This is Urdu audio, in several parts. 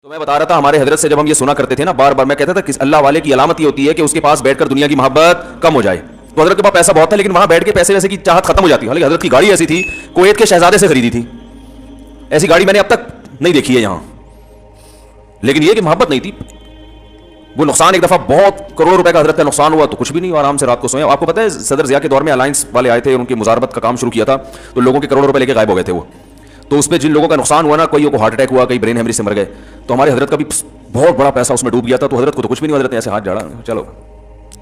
تو میں بتا رہا تھا ہمارے حضرت سے جب ہم یہ سنا کرتے تھے نا بار بار، میں کہتا تھا کہ اللہ والے کی علامت یہ ہوتی ہے کہ اس کے پاس بیٹھ کر دنیا کی محبت کم ہو جائے. تو حضرت کے پاس پیسہ بہت تھا لیکن وہاں بیٹھ کے پیسے ویسے کی چاہت ختم ہو جاتی. حالانکہ حضرت کی گاڑی ایسی تھی کویت کے شہزادے سے خریدی تھی، ایسی گاڑی میں نے اب تک نہیں دیکھی ہے یہاں. لیکن یہ کہ محبت نہیں تھی. وہ نقصان ایک دفعہ بہت کروڑ روپے کا حضرت کا نقصان ہوا تو کچھ بھی نہیں، آرام سے رات کو سوئے. آپ کو پتہ ہے صدر ضیاء کے دور میں الائنس والے آئے تھے، ان کی مزاربت کا کام شروع کیا تھا تو لوگوں کے کروڑوں روپے لے کے غائب ہو گئے تھے وہ. تو اس پہ جن لوگوں کا نقصان ہوا نا، کوئی کو ہارٹ اٹیک ہوا، کئی برین ہیمریج سے مر گئے. تو ہمارے حضرت کا بھی بہت بڑا پیسہ اس میں ڈوب گیا تھا. تو حضرت کو تو کچھ بھی نہیں، حضرت نے ایسے ہاتھ جاڑا، چلو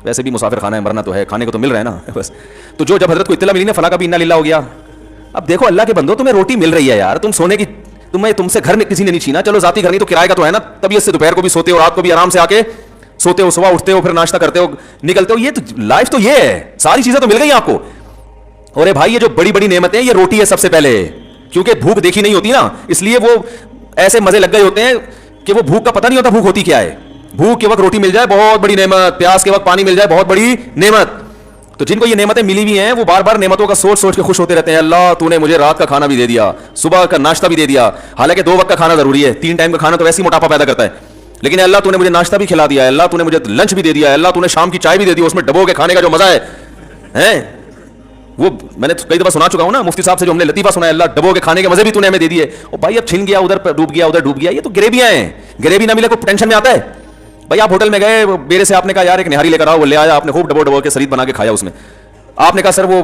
ویسے بھی مسافر خانہ ہے، مرنا تو ہے، کھانے کو تو مل رہا ہے نا بس. تو جو جب حضرت کو اطلاع ملی نا فلاں کا بھی انا للہ ہو گیا. اب دیکھو اللہ کے بندو، تمہیں روٹی مل رہی ہے یار، تم سونے کی تم سے گھر میں کسی نے نہیں چھینا. چلو ذاتی گھر نہیں تو کرایہ کا تو ہے نا. طبیعت سے دوپہر کو بھی سوتے ہو، رات کو بھی آرام سے آ کے سوتے ہو، صبح اٹھتے ہو، پھر ناشتہ کرتے ہو، نکلتے ہو. یہ تو لائف تو یہ ہے، ساری چیزیں تو مل گئی آپ کو. اور بھائی یہ جو بڑی بڑی نعمتیں ہیں یہ روٹی ہے سب سے پہلے، کیونکہ بھوک دیکھی نہیں ہوتی نا، اس لیے وہ ایسے مزے لگ گئے ہوتے ہیں کہ وہ بھوک کا پتہ نہیں ہوتا بھوک ہوتی کیا ہے. بھوک کے وقت روٹی مل جائے بہت بڑی نعمت، پیاس کے وقت پانی مل جائے بہت بڑی نعمت. تو جن کو یہ نعمتیں ملی ہوئی ہیں وہ بار بار نعمتوں کا سوچ سوچ کے خوش ہوتے رہتے ہیں. اللہ تو نے مجھے رات کا کھانا بھی دے دیا، صبح کا ناشتہ بھی دے دیا. حالانکہ 2 وقت کا کھانا ضروری ہے، 3 ٹائم کا کھانا تو ویسے ہی موٹاپا پیدا کرتا ہے. لیکن اللہ تو نے مجھے ناشتہ بھی کھلا دیا ہے، اللہ تو نے مجھے لنچ بھی دے دیا ہے، اللہ تو نے شام کی چائے بھی دے دی. اس میں ڈبو کے کھانے کا جو مزہ ہے وہ میں نے کئی دفعہ سنا چکا ہوں نا مفتی صاحب سے، جو ہم نے لطیفہ سنا ہے، اللہ ڈبو کے کھانے کے مزے بھی تو نے ہمیں دے دیے. اور بھائی اب چھن گیا، ادھر ڈوب گیا، ادھر ڈوب گیا. یہ تو گریبیاں ہیں، گریبی نہ ملے کوئی ٹینشن میں آتا ہے. بھائی آپ ہوٹل میں گئے، میرے سے آپ نے کہا یار ایک نہاری لے کر آؤ، وہ لے آیا، آپ نے خوب ڈبو کے سرید بنا کے کھایا. اس میں آپ نے کہا سر وہ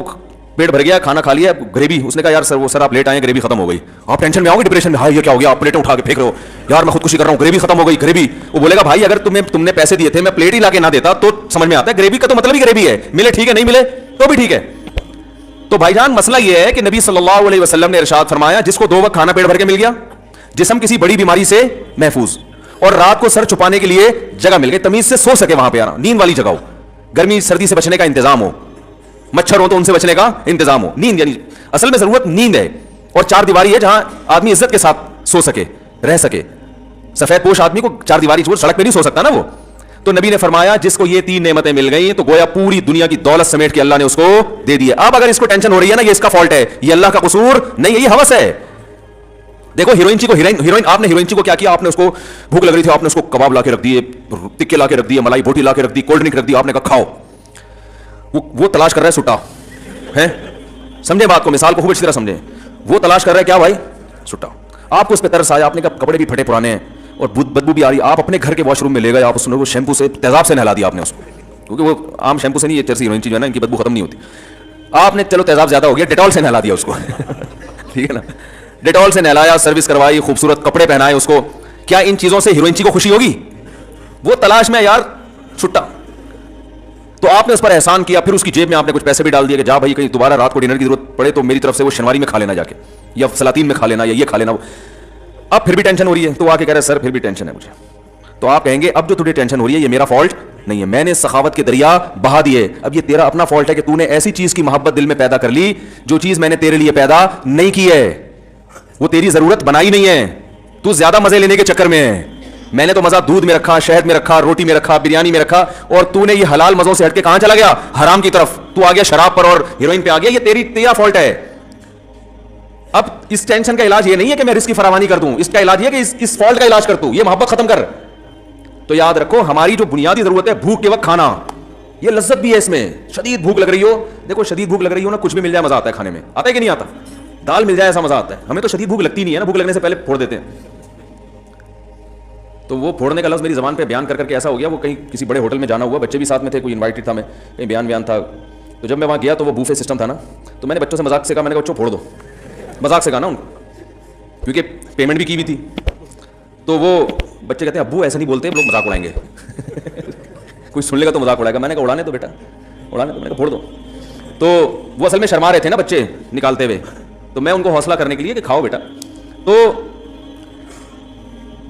پیٹ بھر گیا، کھانا کھا لیا، گریبی. اس نے کہا یار سر وہ سر آپ لیٹ آئے، گریبی ختم ہو گئی. آپ ٹینشن میں آؤ گے، ڈپریشن میں، ہاں یہ کیا ہو گیا، آپ پلیٹیں اٹھا کے پھینک رہے ہو، یار میں خودکشی کر رہا ہوں، گریبی ختم ہو گئی گریبی. وہ بولے گا بھائی اگر تم نے پیسے دیے تھے، میں پلیٹ ہی لا کے نہ دیتا تو سمجھ میں آتا ہے. گریبی کا تو مطلب ہی گریبی ہے، ملے ٹھیک ہے، نہیں ملے تو بھی ٹھیک ہے. تو بھائی جان مسئلہ یہ ہے کہ نبی صلی اللہ علیہ وسلم نے ارشاد فرمایا جس کو 2 وقت کھانا پیٹ بھر کے مل گیا، جسم کسی بڑی بیماری سے محفوظ، اور رات کو سر چھپانے کے لیے جگہ مل گئی، تمیز سے سو سکے وہاں پہ، آنا نیند والی جگہ ہو، گرمی سردی سے بچنے کا انتظام ہو، مچھر ہو تو ان سے بچنے کا انتظام ہو. نیند یعنی اصل میں ضرورت نیند ہے، اور 4 دیواری ہے جہاں آدمی عزت کے ساتھ سو سکے، رہ سکے. سفید پوش آدمی کو 4 دیواری چھوڑ سڑک پہ نہیں سو سکتا نا وہ. تو نبی نے فرمایا جس کو یہ 3 نعمتیں مل گئیں تو گویا پوری دنیا کی دولت سمیٹ کے اللہ نے اس کو دے دی ہے. اب اگر اس کو ٹینشن ہو رہی ہے نا، یہ اس کا فالٹ ہے، یہ اللہ کا قصور نہیں ہے، یہ ہوس ہے. دیکھو ہیروئن کو ہیروئن آپ نے ہیروئن کو کیا کیا، آپ نے اس کو بھوک لگ رہی تھی، آپ نے اس کو کباب لا کے رکھ دیے، ٹکے لا کے رکھ دیے، ملائی بوٹی لا کے رکھ دی، کولڈ ڈرنک رکھ دی، آپ نے کہا کھاؤ. وہ تلاش کر رہا ہے سٹا ہے، سمجھے بات کو، مثال کو خوب اچھی طرح سمجھیں. وہ تلاش کر رہا ہے کیا بھائی، سٹا. آپ کو اس پہ ترس آیا، آپ نے کہا کپڑے بھی پھٹے پرانے ہیں اور بدبو بھی آ رہی، آپ اپنے گھر کے واش روم میں لے گئے، آپ اس نے شیمپو سے تیزاب سے نہلا دیا آپ نے اس کو، کیونکہ وہ عام شیمپو سے نہیں، یہ چرسی ہیروئن چیز ہے نا، ان کی بدبو ختم نہیں ہوتی. آپ نے چلو تیزاب زیادہ ہو گیا، ڈیٹول سے نہلا دیا اس کو ٹھیک ہے نا، ڈیٹول سے نہلایا، سروس کروائی، خوبصورت کپڑے پہنائے اس کو. کیا ان چیزوں سے ہیروئن کو خوشی ہوگی؟ وہ تلاش میں یار چھٹا. تو آپ نے اس پر احسان کیا، پھر اس کی جیب میں آپ نے کچھ پیسے بھی ڈال دیے کہ جا بھائی کہیں دوبارہ رات کو ڈنر کی ضرورت پڑے تو میری طرف سے وہ شنواری میں کھا لینا جا کے، یا سلاطین میں کھا لینا، یا یہ کھا لینا. اب پھر بھی ٹینشن ہو رہی ہے، تو آ کے کہہ رہے سر پھر بھی ٹینشن ہے مجھے. تو آپ کہیں گے اب جو تجھے ٹینشن ہو رہی ہے یہ میرا فالٹ نہیں ہے، میں نے سخاوت کے دریا بہا دیے. اب یہ تیرا اپنا فالٹ ہے کہ تو نے ایسی چیز کی محبت دل میں پیدا کر لی جو چیز میں نے تیرے لیے پیدا نہیں کی ہے، وہ تیری ضرورت بنائی نہیں ہے. تو زیادہ مزے لینے کے چکر میں ہے. میں نے تو مزہ دودھ میں رکھا، شہد میں رکھا، روٹی میں رکھا، بریانی میں رکھا، اور تو نے یہ حلال مزوں سے ہٹ کے کہاں چلا گیا، حرام کی طرف. تو آ گیا شراب پر اور ہیروئن پہ آ گیا. یہ تیرا فالٹ ہے. اب اس ٹینشن کا علاج یہ نہیں ہے کہ میں رزق کی فراوانی کر دوں، اس کا علاج یہ کہ اس فالٹ کا علاج کر دوں، یہ محبت ختم کر. تو یاد رکھو ہماری جو بنیادی ضرورت ہے بھوک کے وقت کھانا، یہ لذت بھی ہے اس میں. شدید بھوک لگ رہی ہو، دیکھو شدید بھوک لگ رہی ہو نا، کچھ بھی مل جائے مزہ آتا ہے کھانے میں، آتا ہے کہ نہیں آتا؟ دال مل جائے ایسا مزہ آتا ہے. ہمیں تو شدید بھوک لگتی نہیں ہے نا، بھوک لگنے سے پہلے پھوڑ دیتے ہیں. تو وہ پھوڑنے کا لفظ میری زبان پہ بیان کر کے ایسا ہو گیا، وہ کہیں کسی بڑے ہوٹل میں جانا ہوا، بچے بھی ساتھ میں تھے، کوئی انوائٹڈ تھا، میں کہیں بیان تھا. تو جب میں وہاں گیا تو وہ بوفے سسٹم تھا نا، تو میں نے بچوں سے مذاق سے کہا، میں نے کہا بچوں پھوڑ دو، مذاق سے کہا نا ان کو، کیونکہ پیمنٹ بھی کی ہوئی تھی. تو وہ بچے کہتے ہیں ابو ایسا نہیں بولتے، لوگ مذاق اڑائیں گے کوئی سن لے گا تو مذاق اڑائے گا. میں نے کہا اڑانے دو بیٹا، اڑانے دو. میں نے کہا پھوڑ دو. تو وہ اصل میں شرما رہے تھے نا بچے نکالتے ہوئے، تو میں ان کو حوصلہ کرنے کے لیے کہ کھاؤ بیٹا. تو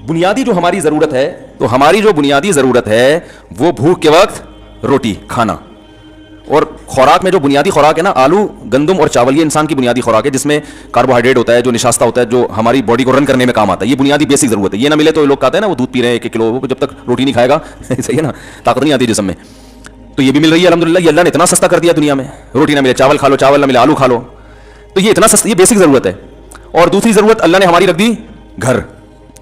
بنیادی جو ہماری ضرورت ہے، تو ہماری جو بنیادی ضرورت ہے وہ بھوک کے وقت روٹی کھانا. اور خوراک میں جو بنیادی خوراک ہے نا، آلو، گندم اور چاول، یہ انسان کی بنیادی خوراک ہے، جس میں کاربوہائیڈریٹ ہوتا ہے، جو نشاستہ ہوتا ہے، جو ہماری باڈی کو رن کرنے میں کام آتا ہے. یہ بنیادی بیسک ضرورت ہے. یہ نہ ملے تو لوگ کہتے ہیں نا وہ دودھ پی رہے ہیں 1 کلو، وہ جب تک روٹی نہیں کھائے گا صحیح ہے نا، طاقت نہیں آتی جسم میں. تو یہ بھی مل رہی ہے الحمدللہ. یہ اللہ نے اتنا سستا کر دیا دنیا میں، روٹی نہ ملے چاول کھا لو، چاول نہ ملے آلو کھا لو. تو یہ اتنا سستا، یہ بیسک ضرورت ہے. اور دوسری ضرورت اللہ نے ہماری رکھ دی گھر.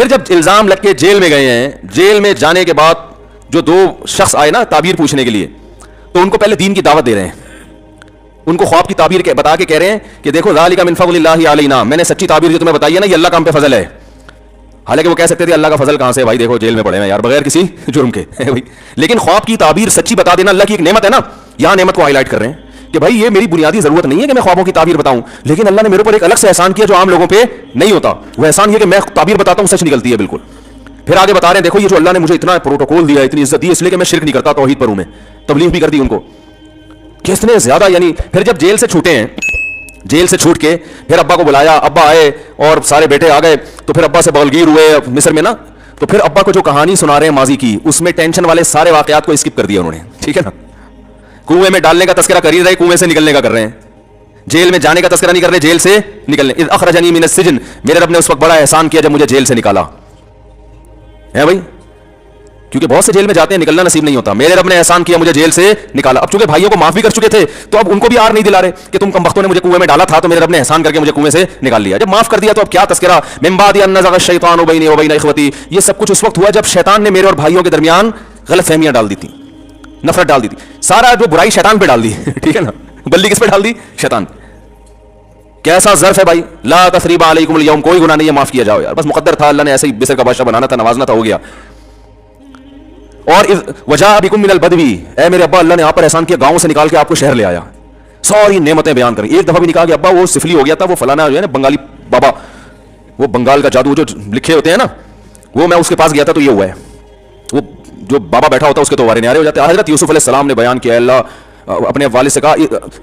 پھر جب الزام لگ کے جیل میں گئے ہیں, جیل میں جانے کے بعد جو دو شخص آئے نا تعبیر پوچھنے کے لیے, تو ان کو پہلے دین کی دعوت دے رہے ہیں, ان کو خواب کی تعبیر بتا کے کہہ رہے ہیں کہ دیکھو ذالک من فضل اللہ علینا, میں نے سچی تعبیر جو تمہیں بتائی ہے نا یہ اللہ کا ہم پہ فضل ہے. حالانکہ وہ کہہ سکتے تھے اللہ کا فضل کہاں سے بھائی, دیکھو جیل میں پڑے ہیں یار بغیر کسی جرم کے بھائی. لیکن خواب کی تعبیر سچی بتا دینا اللہ کی ایک نعمت ہے نا, یہاں نعمت کو ہائی لائٹ کر رہے ہیں کہ بھائی یہ میری بنیادی ضرورت نہیں ہے کہ میں خوابوں کی تعبیر بتاؤں, لیکن اللہ نے میرے اوپر ایک الگ سے احسان کیا جو عام لوگوں پہ نہیں ہوتا. وہ احسان یہ کہ میں تعبیر بتاتا ہوں سچ نکلتی ہے بالکل. پھر آگے بتا رہے ہیں دیکھو یہ جو اللہ نے مجھے اتنا پروٹوکول دیا, اتنی عزت دی, اس لیے کہ میں شرک نہیں کرتا, توحید پر ہوں, میں تبلیغ بھی کر دی ان کو کتنے زیادہ. یعنی پھر جب جیل سے چھوٹے ہیں, جیل سے چھوٹ کے پھر ابا کو بلایا, ابا آئے اور سارے بیٹے آ گئے, تو پھر ابا سے بغلگیر ہوئے مصر میں نا, تو پھر ابا کو جو کہانی سنا رہے ہیں ماضی کی, اس میں ٹینشن والے سارے واقعات کو اسکپ کر دیا انہوں نے, ٹھیک ہے نا. کنویں میں ڈالنے کا تذکرہ کر ہی رہے, کنویں سے نکلنے کا کر رہے ہیں, جیل میں جانے کا تذکرہ نہیں کر رہے, جیل سے نکلنے. اذ اخرجنی من السجن, میرے رب نے اس وقت بڑا احسان کیا جب مجھے جیل سے نکالا ہے بھائی, کیونکہ بہت سے جیل میں جاتے ہیں نکلنا نصیب نہیں ہوتا. میرے رب نے احسان کیا مجھے جیل سے نکالا. اب چونکہ بھائیوں کو معاف بھی کر چکے تھے تو اب ان کو بھی آر نہیں دلا رہے کہ تم کم بختوں نے مجھے کنویں میں ڈالا تھا تو میرے رب نے احسان کر کے مجھے کنویں سے نکال لیا. جب معاف کر دیا تو اب کیا تذکرہ, من بعد ان نزغ الشیطان بینی و بین اخوتی. یہ سب کچھ اس وقت ہوا جب شیطان نے میرے اور بھائیوں کے درمیان غلط فہمیاں ڈال دی تھی, نفرت ڈال دی تھی. سارا جو برائی شیطان پہ ڈال دی, ٹھیک ہے نا, بلی کس پہ ڈال دی, شیطان. کیسا ظرف ہے بھائی, لا تثریب علیکم اليوم, کوئی گناہ نہیں ہے, معاف کیا جاؤ یار, بس مقدر تھا, اللہ نے ایسے ہی مصر کا بادشاہ بنانا تھا, نوازنا تھا, ہو گیا. اور وجاء بکم من البدوی, اے میرے ابا اللہ نے آپ پر احسان کیا, گاؤں سے نکال کے آپ کو شہر لے آیا, ساری نعمتیں بیان کری. ایک دفعہ بھی نہیں کہا کہ ابا وہ سفلی ہو گیا تھا, وہ فلانا جو ہے نا بنگالی بابا, وہ بنگال کا جادو جو لکھے ہوتے ہیں نا, وہ میں اس کے پاس گیا تھا تو یہ ہوا ہے, وہ جو بابا بیٹھا ہوتا ہے اس کے تو وارے نیارے ہو جاتے ہیں. حضرت یوسف علیہ السلام نے بیان کیا, اللہ اپنے والد سے کہا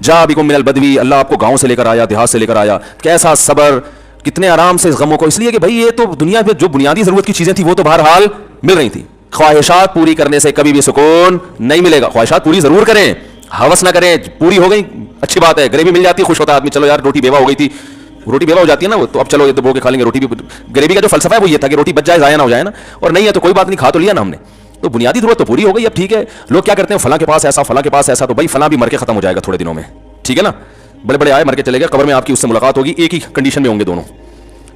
جاء بکم من البدوی, اللہ آپ کو گاؤں سے لے کر آیا, دیہات سے لے کر آیا. کیسا صبر, کتنے آرام سے اس غموں کو, اس لیے کہ بھائی یہ تو دنیا میں جو بنیادی ضرورت کی چیزیں تھیں وہ تو بہرحال مل رہی تھیں. خواہشات پوری کرنے سے کبھی بھی سکون نہیں ملے گا. خواہشات پوری ضرور کریں, ہوس نہ کریں, پوری ہو گئی اچھی بات ہے, گریوی مل جاتی ہے خوش ہوتا ہے آدمی, چلو یار روٹی بیوہ ہو گئی تھی, روٹی بیوہ ہو جاتی ہے نا وہ, تو اب چلو یہ دبو کے کھا لیں گے روٹی بھی. گریوی کا جو فلسفہ ہے وہ یہ تھا کہ روٹی بچ جائے, ضائع نہ ہو جائے نا, اور نہیں ہے تو کوئی بات نہیں, کھا تو لیا نا ہم نے, تو بنیادی ضرورت تو پوری ہو گئی. اب ٹھیک ہے, لوگ کیا کرتے ہیں فلاں کے پاس ایسا, فلاں کے پاس ایسا, تو بھائی فلاں بھی مر کے ختم ہو جائے گا تھوڑے دنوں میں, ٹھیک ہے نا, بڑے بڑے آئے مر کے چلے گئے, قبر میں آپ کی اس سے ملاقات ہوگی, ایک ہی کنڈیشن میں ہوں گے دونوں.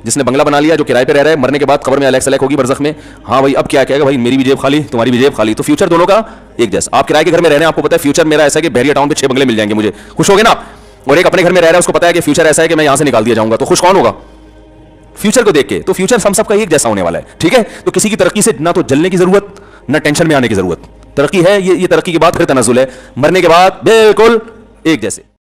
جس نے بنگلہ بنا لیا, جو کرائے پہ رہ رہا ہے, مرنے کے بعد قبر میں الیکس ہوگی برزخ میں, ہاں بھائی اب کیا کہے گا, بھائی میری بھی جیب خالی, تمہاری بھی جیب خالی, تو فیوچر دونوں کا ایک جیسا. آپ کرائے کے گھر میں رہ رہے ہیں, آپ کو پتا ہے فیوچر میرا ایسا ہے کہ بحریہ ٹاؤن پہ 6 بنگلے مل جائیں گے مجھے, خوش ہو گے نا آپ. اور ایک اپنے گھر میں رہ رہا ہے, اس کو پتا ہے کہ فیوچر ایسا ہے کہ میں یہاں سے نکال دیا جاؤں گا, تو خوش کون ہوگا, فیوچر کو دیکھ کے. تو فیوچر ہم سب کا ایک جیسا ہونے والا ہے, ٹھیک ہے. تو کسی کی ترقی سے نہ تو جلنے کی ضرورت, نہ ٹینشن میں آنے کی ضرورت. ترقی ہے یہ ترقی کے بعد پھر تنزل ہے, مرنے کے بعد بالکل ایک جیسے.